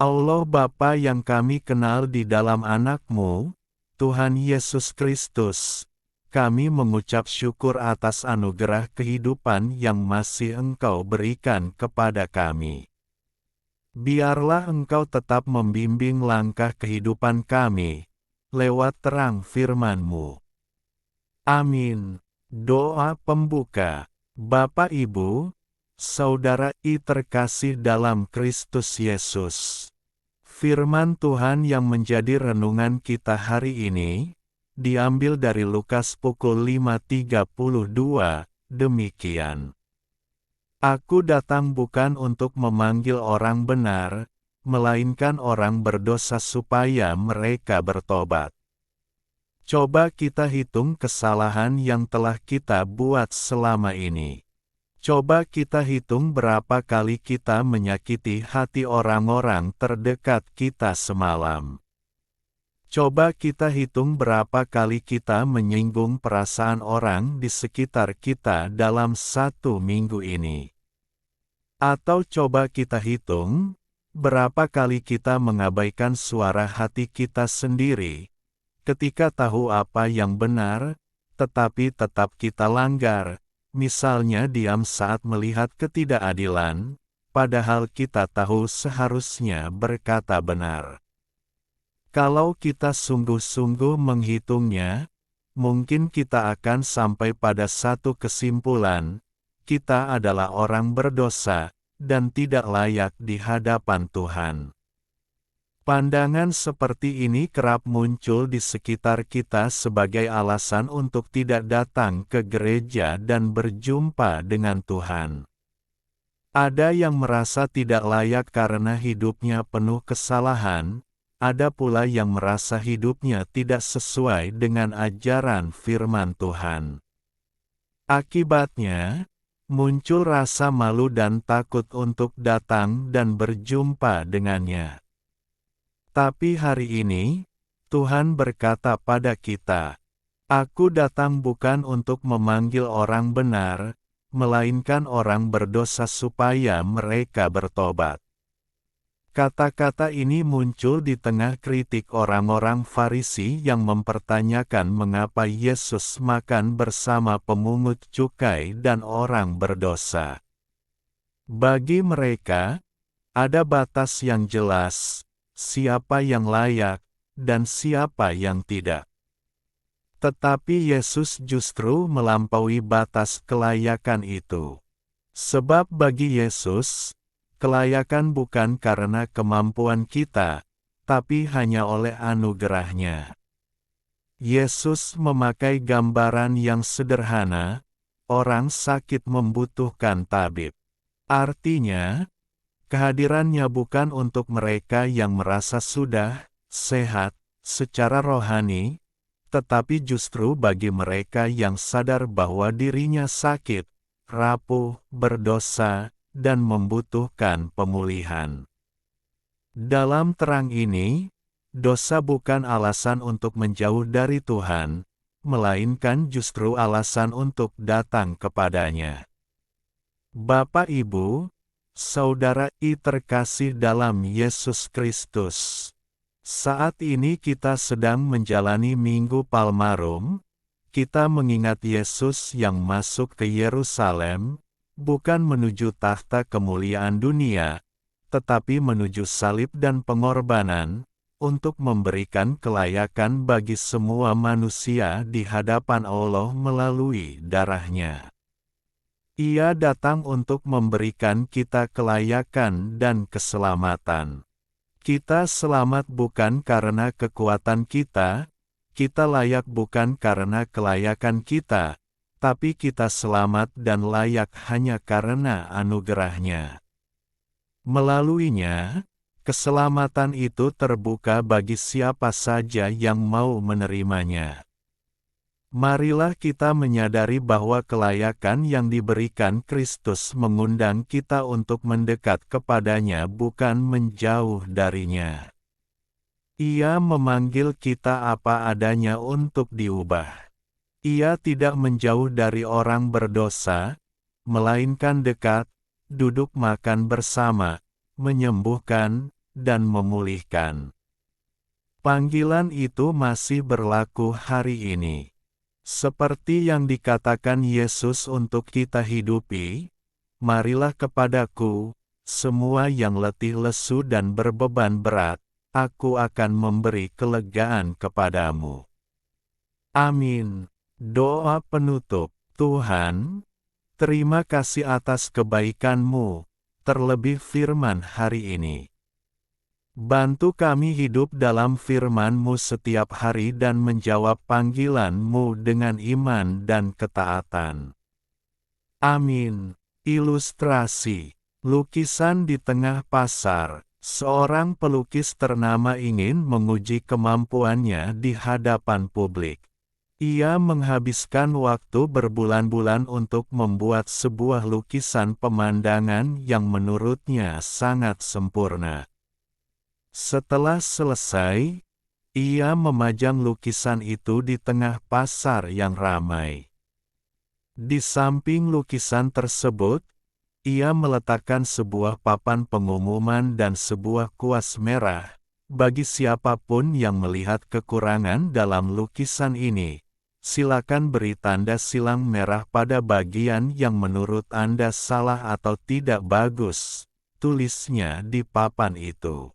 Allah Bapa yang kami kenal di dalam Anak-Mu, Tuhan Yesus Kristus, kami mengucap syukur atas anugerah kehidupan yang masih Engkau berikan kepada kami. Biarlah Engkau tetap membimbing langkah kehidupan kami, lewat terang firman-Mu. Amin. Doa pembuka. Bapak Ibu, Saudara terkasih dalam Kristus Yesus. Firman Tuhan yang menjadi renungan kita hari ini, diambil dari Lukas pukul 5.32, demikian. Aku datang bukan untuk memanggil orang benar, melainkan orang berdosa supaya mereka bertobat. Coba kita hitung kesalahan yang telah kita buat selama ini. Coba kita hitung berapa kali kita menyakiti hati orang-orang terdekat kita semalam. Coba kita hitung berapa kali kita menyinggung perasaan orang di sekitar kita dalam 1 minggu ini. Atau coba kita hitung, berapa kali kita mengabaikan suara hati kita sendiri, ketika tahu apa yang benar, tetapi tetap kita langgar. Misalnya diam saat melihat ketidakadilan, padahal kita tahu seharusnya berkata benar. Kalau kita sungguh-sungguh menghitungnya, mungkin kita akan sampai pada satu kesimpulan, kita adalah orang berdosa, dan tidak layak di hadapan Tuhan. Pandangan seperti ini kerap muncul di sekitar kita sebagai alasan untuk tidak datang ke gereja dan berjumpa dengan Tuhan. Ada yang merasa tidak layak karena hidupnya penuh kesalahan, ada pula yang merasa hidupnya tidak sesuai dengan ajaran firman Tuhan. Akibatnya, muncul rasa malu dan takut untuk datang dan berjumpa dengannya. Tapi hari ini, Tuhan berkata pada kita, "Aku datang bukan untuk memanggil orang benar, melainkan orang berdosa supaya mereka bertobat." Kata-kata ini muncul di tengah kritik orang-orang Farisi yang mempertanyakan mengapa Yesus makan bersama pemungut cukai dan orang berdosa. Bagi mereka, ada batas yang jelas, siapa yang layak, dan siapa yang tidak. Tetapi Yesus justru melampaui batas kelayakan itu. Sebab bagi Yesus, kelayakan bukan karena kemampuan kita, tapi hanya oleh anugerah-Nya. Yesus memakai gambaran yang sederhana, orang sakit membutuhkan tabib. Artinya, kehadirannya bukan untuk mereka yang merasa sudah sehat secara rohani, tetapi justru bagi mereka yang sadar bahwa dirinya sakit, rapuh, berdosa, dan membutuhkan pemulihan. Dalam terang ini, dosa bukan alasan untuk menjauh dari Tuhan, melainkan justru alasan untuk datang kepadanya. Bapak Ibu, Saudara terkasih dalam Yesus Kristus. Saat ini kita sedang menjalani Minggu Palmarum, kita mengingat Yesus yang masuk ke Yerusalem, bukan menuju tahta kemuliaan dunia, tetapi menuju salib dan pengorbanan, untuk memberikan kelayakan bagi semua manusia di hadapan Allah melalui darah-Nya. Ia datang untuk memberikan kita kelayakan dan keselamatan. Kita selamat bukan karena kekuatan kita layak bukan karena kelayakan kita, tapi kita selamat dan layak hanya karena anugerah-Nya. Melaluinya, keselamatan itu terbuka bagi siapa saja yang mau menerimanya. Marilah kita menyadari bahwa kelayakan yang diberikan Kristus mengundang kita untuk mendekat kepadanya bukan menjauh darinya. Ia memanggil kita apa adanya untuk diubah. Ia tidak menjauh dari orang berdosa, melainkan dekat, duduk makan bersama, menyembuhkan, dan memulihkan. Panggilan itu masih berlaku hari ini. Seperti yang dikatakan Yesus untuk kita hidupi, marilah kepadaku, semua yang letih lesu dan berbeban berat, aku akan memberi kelegaan kepadamu. Amin. Doa penutup. Tuhan, terima kasih atas kebaikan-Mu, terlebih firman hari ini. Bantu kami hidup dalam firman-Mu setiap hari dan menjawab panggilan-Mu dengan iman dan ketaatan. Amin. Ilustrasi. Lukisan di tengah pasar. Seorang pelukis ternama ingin menguji kemampuannya di hadapan publik. Ia menghabiskan waktu berbulan-bulan untuk membuat sebuah lukisan pemandangan yang menurutnya sangat sempurna. Setelah selesai, ia memajang lukisan itu di tengah pasar yang ramai. Di samping lukisan tersebut, ia meletakkan sebuah papan pengumuman dan sebuah kuas merah. Bagi siapapun yang melihat kekurangan dalam lukisan ini, silakan beri tanda silang merah pada bagian yang menurut Anda salah atau tidak bagus, tulisnya di papan itu.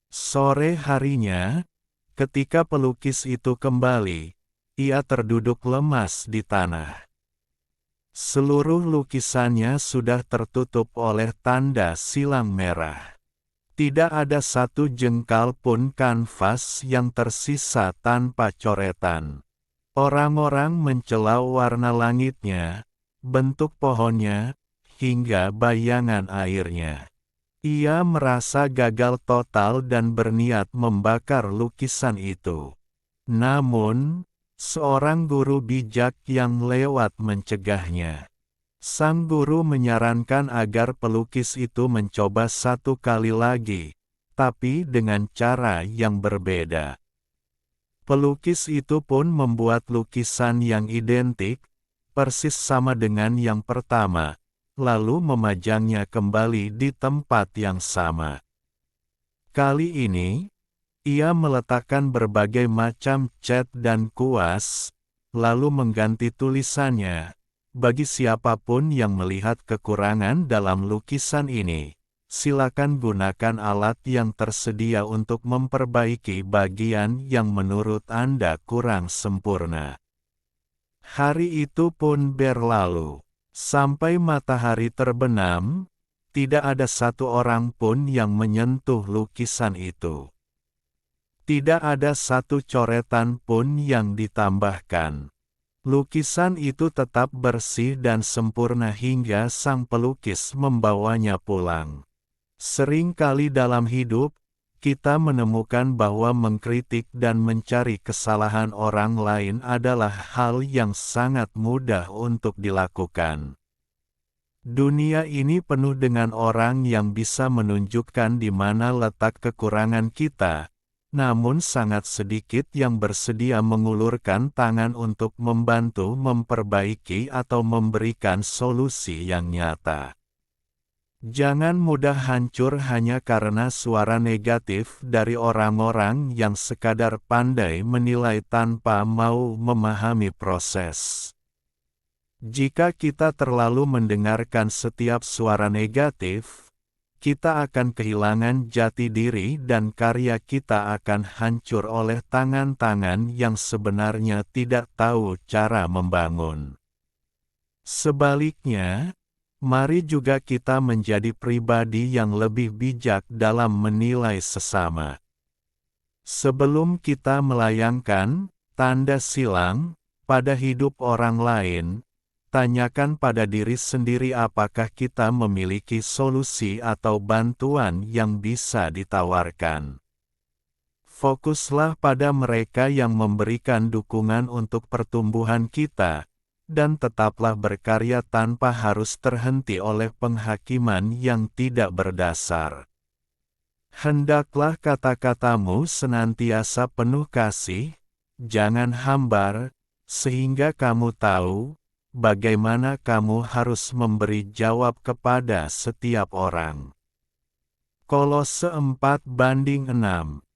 Sore harinya, ketika pelukis itu kembali, ia terduduk lemas di tanah. Seluruh lukisannya sudah tertutup oleh tanda silang merah. Tidak ada satu jengkal pun kanvas yang tersisa tanpa coretan. Orang-orang mencela warna langitnya, bentuk pohonnya, hingga bayangan airnya. Ia merasa gagal total dan berniat membakar lukisan itu. Namun, seorang guru bijak yang lewat mencegahnya. Sang guru menyarankan agar pelukis itu mencoba satu kali lagi, tapi dengan cara yang berbeda. Pelukis itu pun membuat lukisan yang identik, persis sama dengan yang pertama, lalu memajangnya kembali di tempat yang sama. Kali ini, ia meletakkan berbagai macam cat dan kuas, lalu mengganti tulisannya. Bagi siapapun yang melihat kekurangan dalam lukisan ini, silakan gunakan alat yang tersedia untuk memperbaiki bagian yang menurut Anda kurang sempurna. Hari itu pun berlalu. Sampai matahari terbenam, tidak ada satu orang pun yang menyentuh lukisan itu. Tidak ada satu coretan pun yang ditambahkan. Lukisan itu tetap bersih dan sempurna hingga sang pelukis membawanya pulang. Sering kali dalam hidup, kita menemukan bahwa mengkritik dan mencari kesalahan orang lain adalah hal yang sangat mudah untuk dilakukan. Dunia ini penuh dengan orang yang bisa menunjukkan di mana letak kekurangan kita, namun sangat sedikit yang bersedia mengulurkan tangan untuk membantu memperbaiki atau memberikan solusi yang nyata. Jangan mudah hancur hanya karena suara negatif dari orang-orang yang sekadar pandai menilai tanpa mau memahami proses. Jika kita terlalu mendengarkan setiap suara negatif, kita akan kehilangan jati diri dan karya kita akan hancur oleh tangan-tangan yang sebenarnya tidak tahu cara membangun. Sebaliknya, mari juga kita menjadi pribadi yang lebih bijak dalam menilai sesama. Sebelum kita melayangkan tanda silang pada hidup orang lain, tanyakan pada diri sendiri apakah kita memiliki solusi atau bantuan yang bisa ditawarkan. Fokuslah pada mereka yang memberikan dukungan untuk pertumbuhan kita, dan tetaplah berkarya tanpa harus terhenti oleh penghakiman yang tidak berdasar. Hendaklah kata-katamu senantiasa penuh kasih, jangan hambar, sehingga kamu tahu bagaimana kamu harus memberi jawab kepada setiap orang. Kolose 4:6